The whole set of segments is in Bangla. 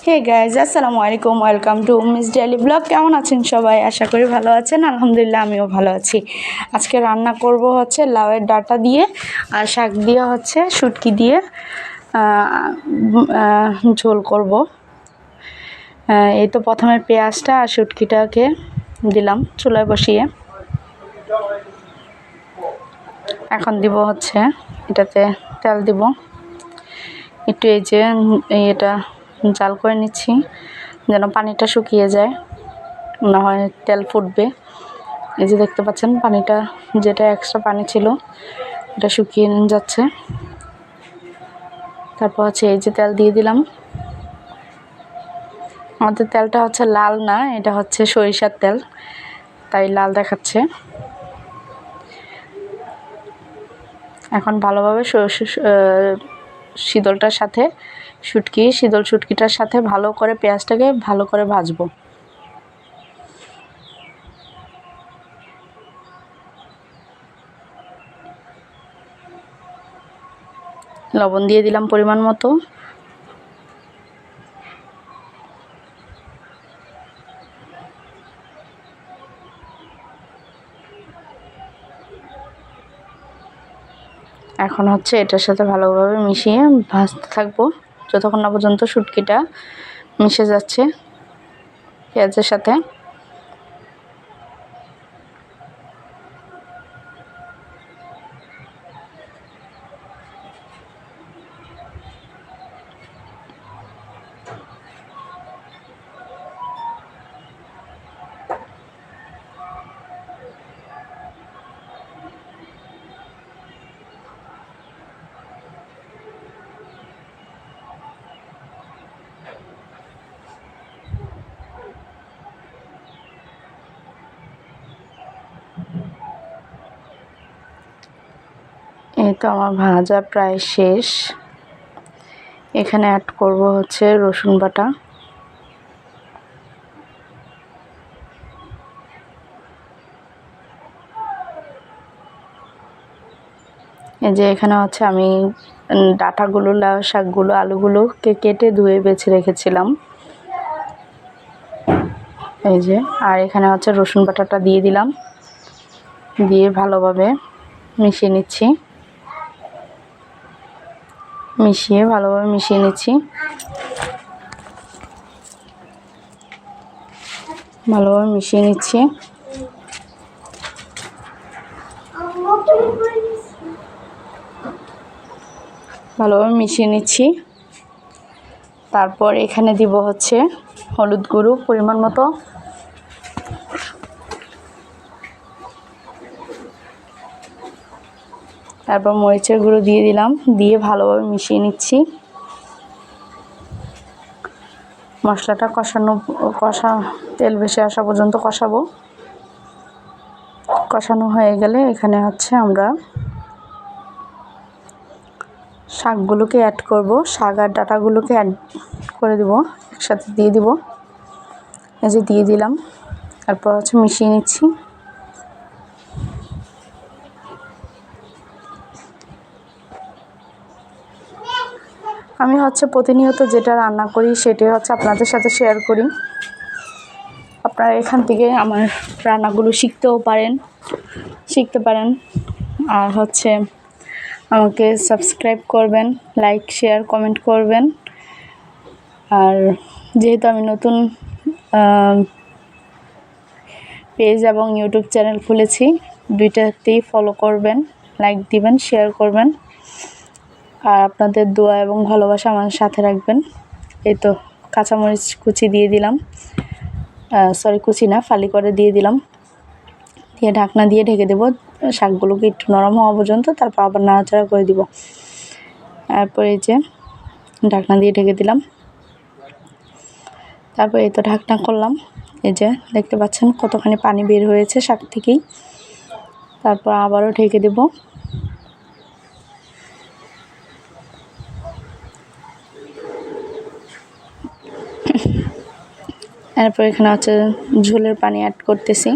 হে গাইজ, আসসালামু আলাইকুম, welcome to miss daily blog. কেমন আছেন সবাই? আশা করি ভালো আছেন। আলহামদুলিল্লাহ আমিও ভালো আছি। আজকে রান্না করব হচ্ছে লাউয়ের ডাঁটা দিয়ে, আর শাক দিয়ে হচ্ছে শুটকি দিয়ে ঝোল করব। এই তো প্রথমে পেঁয়াজটা আর শুটকিটাকে দিলাম চুলায় বসিয়ে। এখন দিব হচ্ছে এটাতে তেল দিব একটু, এই যে এটা জাল করে নিচ্ছি যেন পানিটা শুকিয়ে যায়, না হয় তেল ফুটবে। এই যে দেখতে পাচ্ছেন পানিটা, যেটা এক্সট্রা পানি ছিল এটা শুকিয়ে যাচ্ছে। তারপর হচ্ছে এই যে তেল দিয়ে দিলাম। আমাদের তেলটা হচ্ছে লাল না, এটা হচ্ছে সরিষার তেল, তাই লাল দেখাচ্ছে। এখন ভালোভাবে শীতলটার সাথে শুটকিটার সাথে ভালো করে পেঁয়াজটাকে ভালো করে ভাজবো। লবণ দিয়ে দিলাম পরিমাণ মতো। এখন হচ্ছে এটার সাথে ভালোভাবে মিশিয়ে ভাজতে থাকবো যতক্ষণ না পর্যন্ত শুটকিটা মিশে যাচ্ছে পেঁয়াজের সাথে। এই তো আমার ভাজা প্রায় শেষ। এখানে অ্যাড করব হচ্ছে রসুন বাটা। এই যে এখানে হচ্ছে আমি ডাঁটাগুলো, লাউ শাকগুলো, আলুগুলোকে কেটে ধুয়ে বেছে রেখেছিলাম। এই যে, আর এখানে হচ্ছে রসুন বাটাটা দিয়ে দিলাম, দিয়ে ভালোভাবে মিশিয়ে নিচ্ছি। ভালোভাবে মিশিয়ে নিচ্ছি। ভালোভাবে মিশিয়ে নিচ্ছি। তারপর এখানে দিব হচ্ছে হলুদ গুঁড়ো পরিমাণ মতো, তারপর মরিচের গুঁড়ো দিয়ে দিলাম, দিয়ে ভালোভাবে মিশিয়ে নিচ্ছি। মশলাটা তেল ভেসে আসা পর্যন্ত কষাবো। কষানো হয়ে গেলে এখানে হচ্ছে আমরা শাকগুলোকে অ্যাড করব। শাক আর ডাঁটাগুলোকে অ্যাড করে দিব, একসাথে দিয়ে দিব। এই যে দিয়ে দিলাম, তারপর হচ্ছে মিশিয়ে নিচ্ছি। আমি হচ্ছে প্রতিনিয়ত যেটা রান্না করি সেটাই হচ্ছে আপনাদের সাথে শেয়ার করি। আপনারা এখান থেকে আমার রান্নাগুলো শিখতে পারেন। আর হচ্ছে আমাকে সাবস্ক্রাইব করবেন, লাইক শেয়ার কমেন্ট করবেন। আর যেহেতু আমি নতুন পেজ এবং ইউটিউব চ্যানেল খুলেছি, দুইটাতেই ফলো করবেন, লাইক দিবেন, শেয়ার করবেন। আর আপনাদের দোয়া এবং ভালোবাসা আমার সাথে রাখবেন। এই তো কাঁচামরিচ কুচি দিয়ে দিলাম, কুচি না, ফালি করে দিয়ে দিলাম, দিয়ে ঢাকনা দিয়ে ঢেকে দেবো শাকগুলোকে একটু নরম হওয়া পর্যন্ত। তারপর আবার নাড়াচাড়া করে দিব। তারপর এই যে ঢাকনা দিয়ে ঢেকে দিলাম। তারপর এই তো ঢাকনা করলাম। এই যে দেখতে পাচ্ছেন কতখানি পানি বের হয়েছে শাক থেকেই। তারপর আবারও ঢেকে দেব। এরপর এখানে হচ্ছে ঝোলের পানি অ্যাড করতেছি।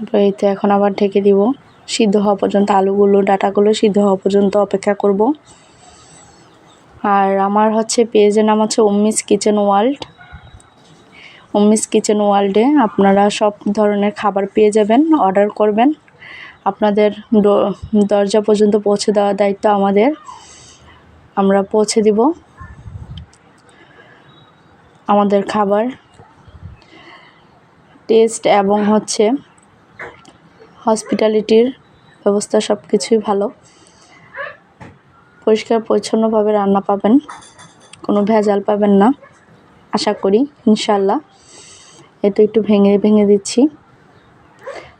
তারপরে এই তো এখন আবার ঢেকে দিব, সিদ্ধ হওয়া পর্যন্ত, আলুগুলো ডাটাগুলো সিদ্ধ হওয়া পর্যন্ত অপেক্ষা করব। আর আমার হচ্ছে পেজের নাম হচ্ছে Ummis kitchen world. Ummis kitchen ওয়ার্ল্ডে আপনারা সব ধরনের খাবার পেয়ে যাবেন, অর্ডার করবেন, আপনাদের দরজা পর্যন্ত পৌঁছে দেওয়ার দায়িত্ব আমাদের, আমরা পৌঁছে দিব আমাদের খাবার। টেস্ট এবং হচ্ছে হসপিটালিটির ব্যবস্থা সব কিছুই ভালো, পরিষ্কার পরিচ্ছন্নভাবে রান্না পাবেন, কোনো ভেজাল পাবেন না আশা করি ইনশাল্লাহ। এতো একটু ভেঙে ভেঙে দিচ্ছি,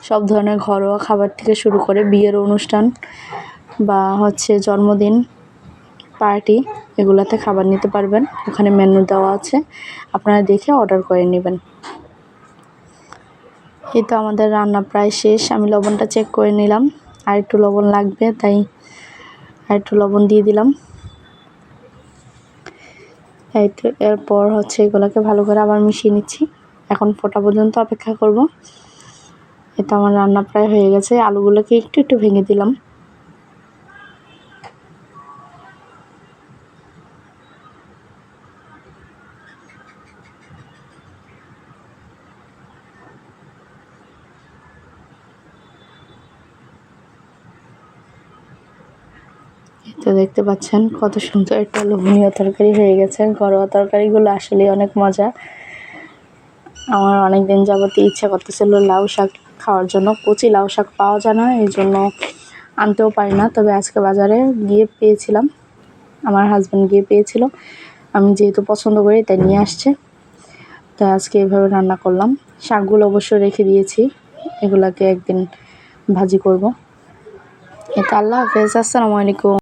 সব ধরনের ঘরোয়া খাবার থেকে শুরু করে বিয়ের অনুষ্ঠান বা হচ্ছে জন্মদিন পার্টি, এগুলাতে খাবার নিতে পারবেন। ওখানে মেনু দেওয়া আছে, আপনারা দেখে অর্ডার করে নেবেন। এই তো আমাদের রান্না প্রায় শেষ, আমি লবণটা চেক করে নিলাম, আর একটু লবণ লাগবে তাই আর একটু লবণ দিয়ে দিলাম। এই তো এরপর হচ্ছে এগুলোকে ভালো করে আবার মিশিয়ে নিচ্ছি, এখন ফোটা পর্যন্ত অপেক্ষা করব। এটা আমার রান্না প্রায় হয়ে গেছে, আলুগুলোকে একটু একটু ভেঙে দিলাম। তো দেখতে পাচ্ছেন কত সুন্দর একটা লোভনীয় তরকারি হয়ে গেছে। ঘরোয়া তরকারিগুলো আসলে অনেক মজা। আমার অনেক দিন যাবতীয় ইচ্ছা করতেছিল লাউ শাক খাওয়ার জন্য, কচি লাউ শাক পাওয়া যায় না, এই জন্য আনতেও পারি না। তবে আজকে বাজারে গিয়ে পেয়েছিলাম, আমার হাজব্যান্ড গিয়ে পেয়েছিল, আমি যেহেতু পছন্দ করি তাই নিয়ে আসছে, তাই আজকে এইভাবে রান্না করলাম। শাকগুলো অবশ্য রেখে দিয়েছি, এগুলাকে একদিন ভাজি করব। এটা আল্লাহ হাফেজ, আসসালামু আলাইকুম।